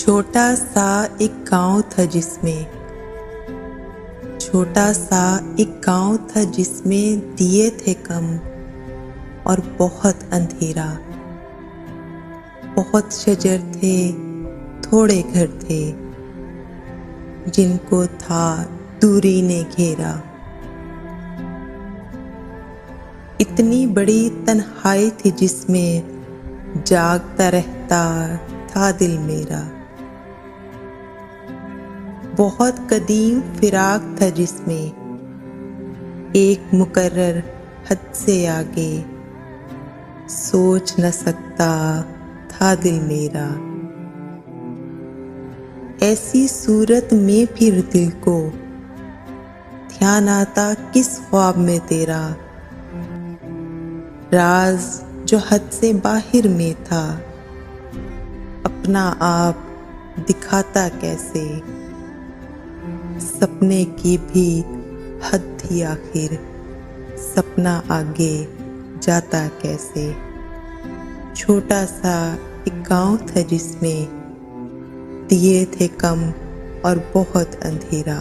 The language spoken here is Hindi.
छोटा सा एक गांव था जिसमें दिए थे कम और बहुत अंधेरा। बहुत शजर थे, थोड़े घर थे, जिनको था दूरी ने घेरा। इतनी बड़ी तन्हाई थी जिसमें जागता रहता था दिल मेरा। बहुत कदीम फिराक था जिसमें एक मुकर्रर हद से आगे सोच न सकता था दिल मेरा। ऐसी सूरत में फिर दिल को ध्यान आता किस ख्वाब में तेरा, राज जो हद से बाहर में था अपना आप दिखाता कैसे। सपने की भी हद थी आखिर, सपना आगे जाता कैसे। छोटा सा एक गांव था जिसमें दिए थे कम और बहुत अंधेरा।